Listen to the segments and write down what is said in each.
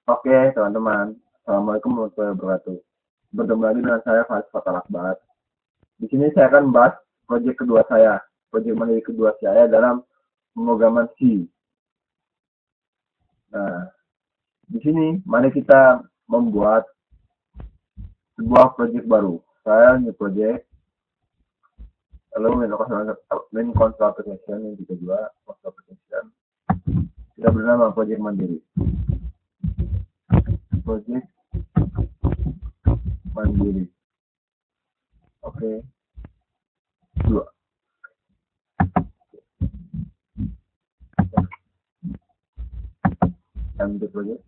Oke, teman-teman. Assalamualaikum warahmatullahi wabarakatuh. Bertemu lagi dengan saya, Faris Fatal Akbar. Di sini saya akan membahas proyek kedua saya. Proyek mandiri kedua saya dalam pemrograman C. Nah, di sini mari kita membuat sebuah proyek baru. Saya new project, lalu main control application yang kedua, control application. Kita bernama proyek mandiri. Proyek mandiri. Oke. Dua. Ambil proyek.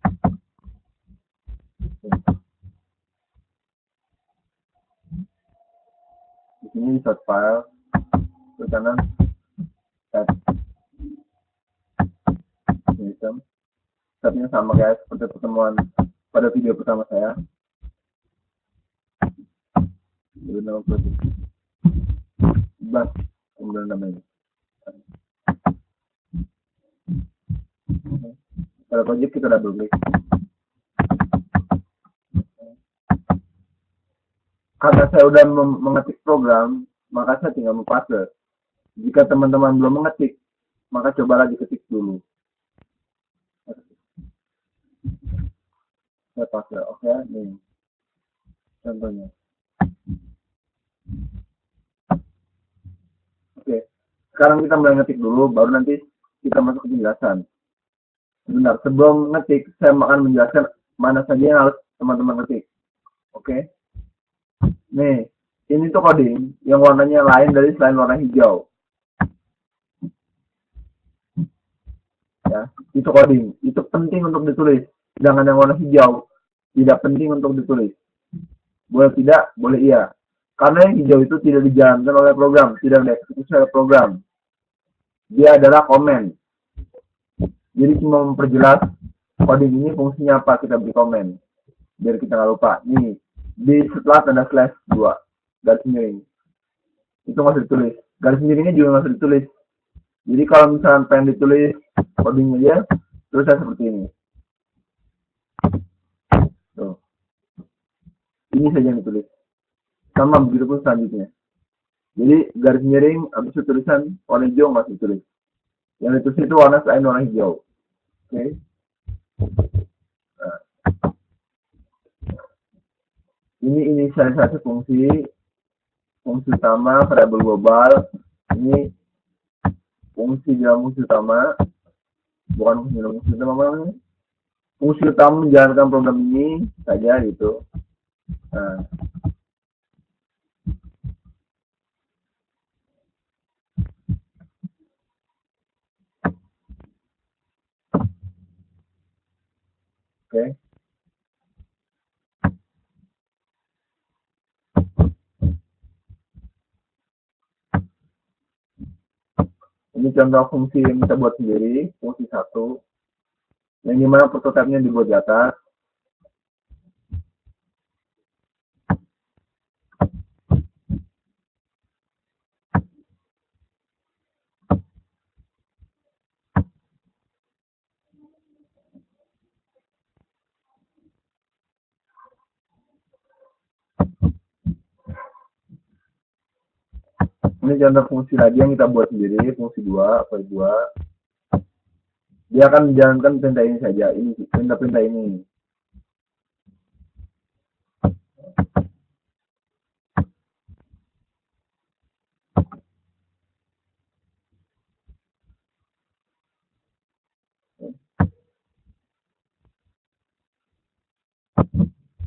Di sini insert file, ke kanan tab system. Stepnya sama guys seperti pertemuan pada video pertama saya. Jadi nama project bas kemudian namanya. Pada project kita double klik. Karena saya udah mengetik program, maka saya tinggal memparse. Jika teman-teman belum mengetik, maka coba lagi ketik dulu. Saya parse, oke, nih contohnya. Oke, sekarang kita mulai ngetik dulu, baru nanti kita masuk ke penjelasan. Sebentar, sebelum ngetik, saya akan menjelaskan mana saja yang harus teman-teman ketik. Oke. Nih, ini tuh coding yang warnanya lain dari selain warna hijau. Ya, itu coding. Itu penting untuk ditulis. Sedangkan yang warna hijau tidak penting untuk ditulis. Boleh tidak, boleh iya. Karena yang hijau itu tidak dijalankan oleh program, tidak dieksekusi oleh program. Dia adalah komen. Jadi cuma memperjelas coding ini fungsinya apa, kita beri komen. Biar kita nggak lupa. Nih, di setelah tanda slash 2, garis miring. Itu nggak usah ditulis. Garis miringnya juga nggak usah ditulis. Jadi kalau misalnya pengen ditulis codingnya aja, tulisnya seperti ini. Tuh. Ini saja yang ditulis. Sama begitu pun selanjutnya. Jadi garis miring, habis itu tulisan warna hijau nggak usah ditulis. Yang ditulis itu warna selain warna hijau. Oke. Nah. Ini inisialisasi fungsi utama, variabel global. Ini fungsi dalam fungsi utama, bukan fungsi dalam fungsi utama. Fungsi utama menjalankan program ini saja gitu. Nah. Oke. Ini contoh fungsi yang kita buat sendiri, fungsi 1. Yang dimana prototipenya dibuat di atas. Ini contoh fungsi lagi yang kita buat sendiri, fungsi 2, void 2. Dia akan menjalankan perintah ini saja, ini perintah ini.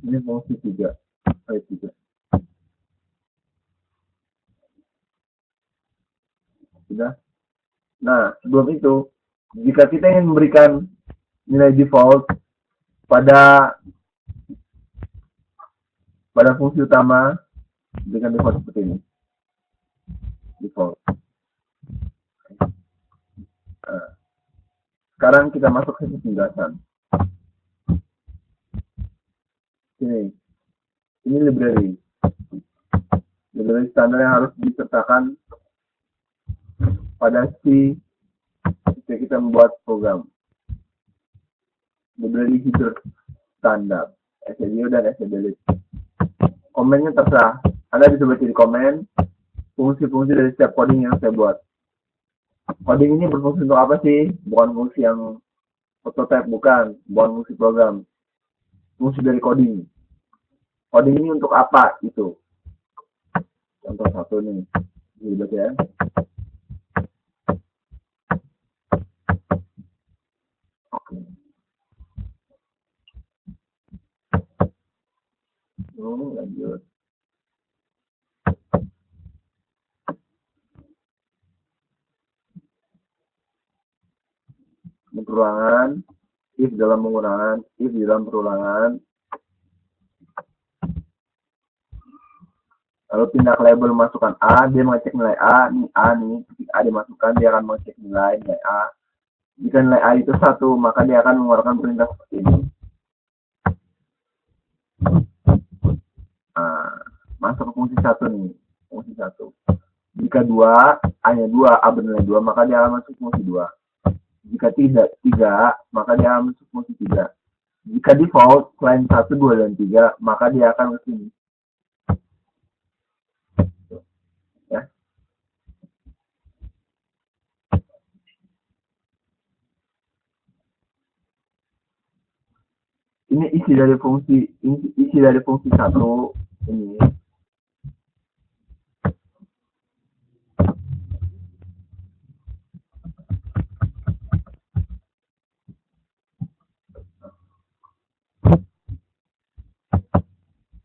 Ini fungsi 3, void 3. Sudah. Nah, sebelum itu, jika kita ingin memberikan nilai default pada fungsi utama, berikan default seperti ini. Default. Nah, sekarang kita masuk ke penjelasan. Ini library. Library standar yang harus disertakan pada ketika kita membuat program. Library header standar, SView dan SVDelete. Komennya terserah. Anda bisa baca di komen fungsi-fungsi dari setiap coding yang saya buat. Coding ini berfungsi untuk apa sih? Bukan fungsi yang prototype, bukan fungsi program. Fungsi dari coding. Coding ini untuk apa? Itu. Contoh satu nih. Jadi baca ya. Oke. Lanjut. Perulangan, if dalam pengulangan, if di dalam perulangan. Lalu pindah ke label masukkan A, dia mengecek nilai A nih, ketika A dimasukkan, dia akan mengecek nilai A. Jika nilai A itu 1, maka dia akan mengeluarkan perintah seperti ini. Nah, masuk ke fungsi 1 nih, fungsi 1. Jika 2, A-nya 2, A bernilai 2, maka dia akan masuk fungsi 2. Jika tidak 3, maka dia akan masuk fungsi 3. Jika default, selain 1, 2, dan 3, maka dia akan ke sini. Ya. Ini isi dari fungsi 1 ini.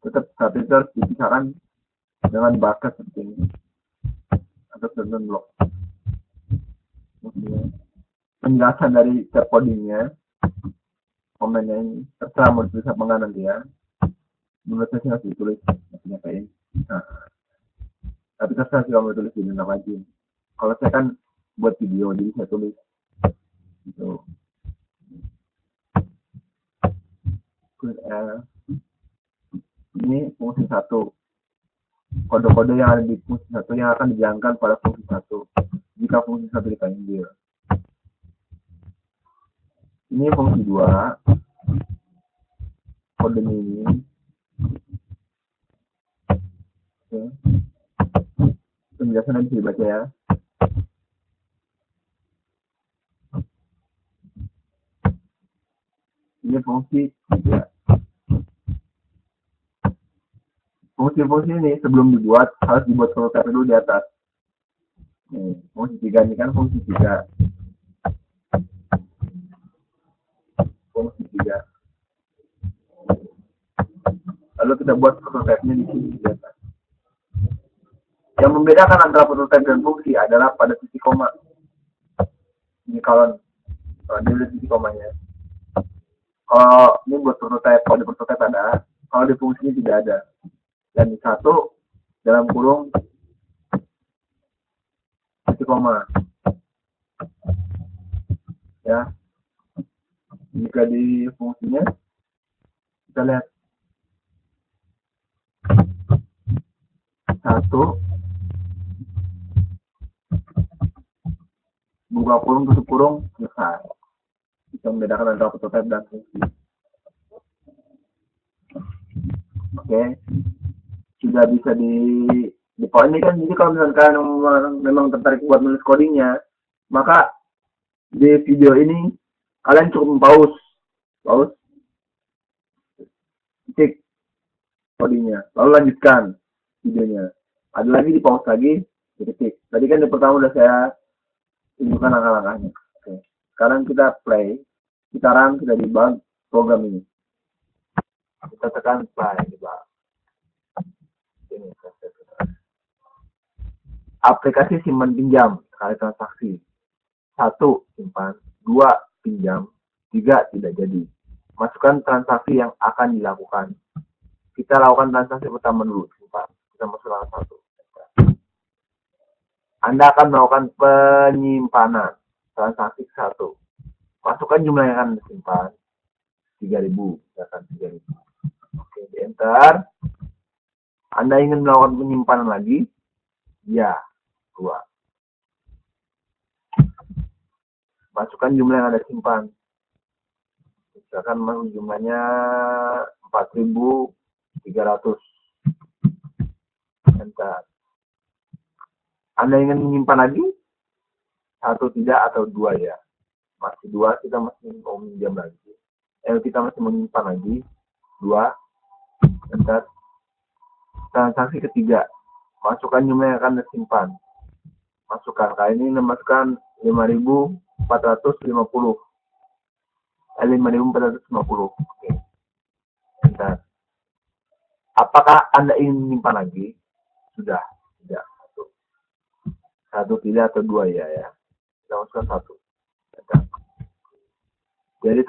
Tetap satu itu harus dipisahkan dengan bucket seperti ini atau certain block. Penjelasan dari setiap codingnya, komennya ini terserah mau ditulis apa enggak nanti ya. Menurut saya sih harus ditulis, nyatain. Nah, tapi terserah sih kalau mau tulis di dalam aja. Kalau saya kan buat video, jadi saya tulis gitu. Ini fungsi 1. Kode-kode yang ada di fungsi 1 yang akan dijalankan pada fungsi 1 jika fungsi 1 dipanggil. Ini fungsi 2. Kodenya ini. Oke. Penjelasannya bisa dibaca ya. Ini fungsi 3. Fungsi-fungsi ini sebelum dibuat harus dibuat prototipe dulu di atas. Nih, fungsi 3 ini kan fungsi 3. Fungsi 3. Lalu kita buat prototipenya di sini di atas. Yang membedakan antara prototipe dan fungsi adalah pada titik koma. Ini kalau dilihat titik komanya. Kalau ini buat prototipe, kalau di prototipe ada, kalau di fungsi ini tidak ada. Dan di 1 dalam kurung titik koma. Ya. Jika di fungsinya kita lihat 1 buka kurung tutup kurung selesai. Bisa membedakan antara prototipe dan fungsi. Oke. Sudah bisa di poin ini kan, jadi kalau misalkan kalian memang tertarik buat menulis codingnya, maka di video ini kalian cukup pause titik codingnya, lalu lanjutkan videonya. Ada lagi di pause lagi, titik. Tadi kan di pertama udah saya tunjukkan langkah-langkahnya. Oke. Sekarang kita play, kita run, kita debug program ini. Kita tekan play, debug. Ini aplikasi simpan pinjam sekali transaksi. 1 simpan, 2 pinjam, 3 tidak jadi. Masukkan transaksi yang akan dilakukan. Kita lakukan transaksi pertama dulu, simpan. Kita masukkan 1. Anda akan melakukan penyimpanan transaksi 1. Masukkan jumlah yang akan disimpan. 3.000, misalkan 3.000. Oke, di enter. Anda ingin melakukan penyimpanan lagi? Ya, 2. Masukkan jumlah yang Anda simpan. Misalkan jumlahnya 4.300. Enter. Anda ingin menyimpan lagi? 1 tidak atau 2 ya? Masih 2, kita masih mau minjam lagi. Kita masih menyimpan lagi. 2. Enter. Transaksi ketiga. Masukkan jumlah yang akan disimpan. Masukkan. Kali ini masukkan 5.450. 5.450. Oke. Enter. Apakah Anda ingin menyimpan lagi? Sudah. Tidak. 1 tidak atau 2 ya. Kita masukkan 1. Enter. Jadi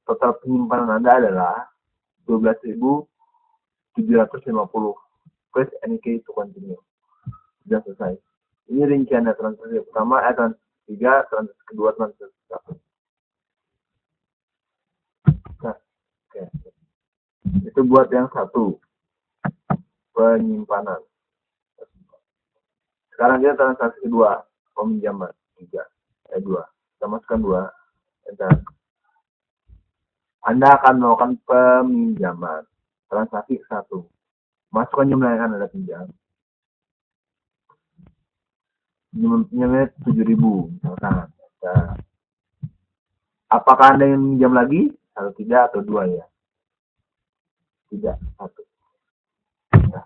total penyimpanan Anda adalah 12.750. Press any key to continue. Sudah selesai. Ini rinciannya transaksi pertama, transaksi 3, transaksi kedua, transaksi 1. Nah, oke. Itu buat yang 1. Penyimpanan. Sekarang kita transaksi kedua, peminjaman 3. 2. Kita masukkan 2. Enter. Anda akan melakukan peminjaman. Transaksi 1. Masukkan jumlah yang Anda pinjam. Jumlahnya 7.000. Misalkan. Nah, apakah Anda ingin pinjam lagi? 1 tidak atau 2 ya? Tidak. 1. Nah.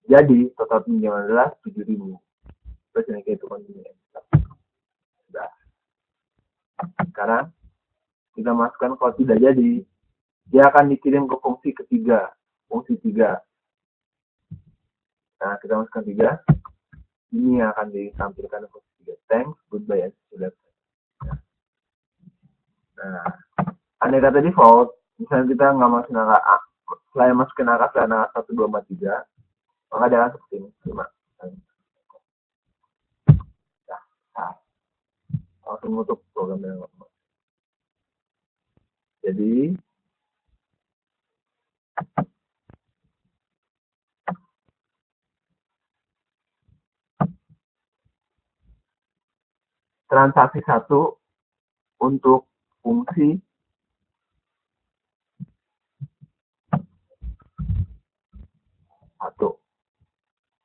Jadi, total pinjaman adalah 7.000. Terus ini kayak itu continue. Sudah. Sekarang, kita masukkan kalau tidak jadi, dia akan dikirim ke fungsi ketiga. Fungsi 3. Nah, kita masukkan 3. Ini yang akan ditampilkan di fungsi 3. Thanks, goodbye, and see you later. Nah, andai kata default, misalnya kita nggak masukin angka A, selain masukin angka selain angka 1, 2, 4, 3, maka dia akan seperti ini. 5. Nah, langsung tutup program yang lama. Jadi, transaksi 1 untuk fungsi satu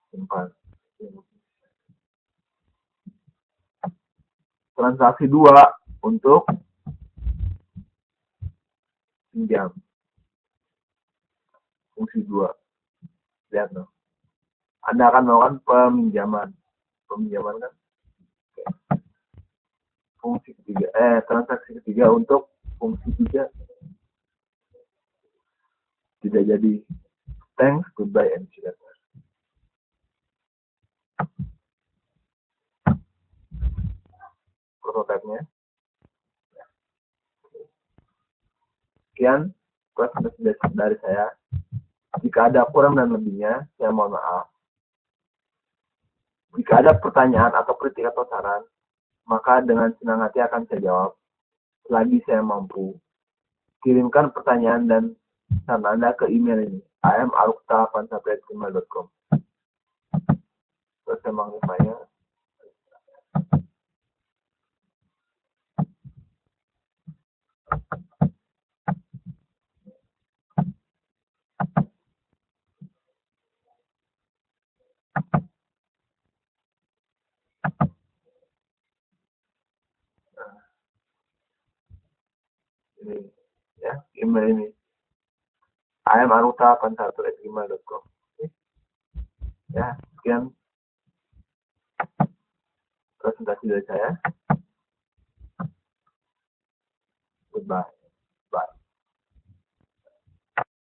simpan. Transaksi 2 untuk pinjam. Fungsi 2. Lihat no. Anda akan melakukan peminjaman. Peminjaman kan? Oke. Fungsi ketiga. Transaksi ketiga untuk fungsi 3. Tidak jadi. Thanks, goodbye, and see you later. Prototype-nya. Sekian presentasi dari saya. Jika ada kurang dan lebihnya, saya mohon maaf. Jika ada pertanyaan atau kritik atau saran, maka dengan senang hati akan saya jawab selagi saya mampu. Kirimkan pertanyaan dan saran Anda ke email ini, am@arukta8@gmail.com. Terus saya mengirimnya. Ini ya, email ini am@arukta81@gmail.com. Ya, sekian presentasi dari saya. Goodbye.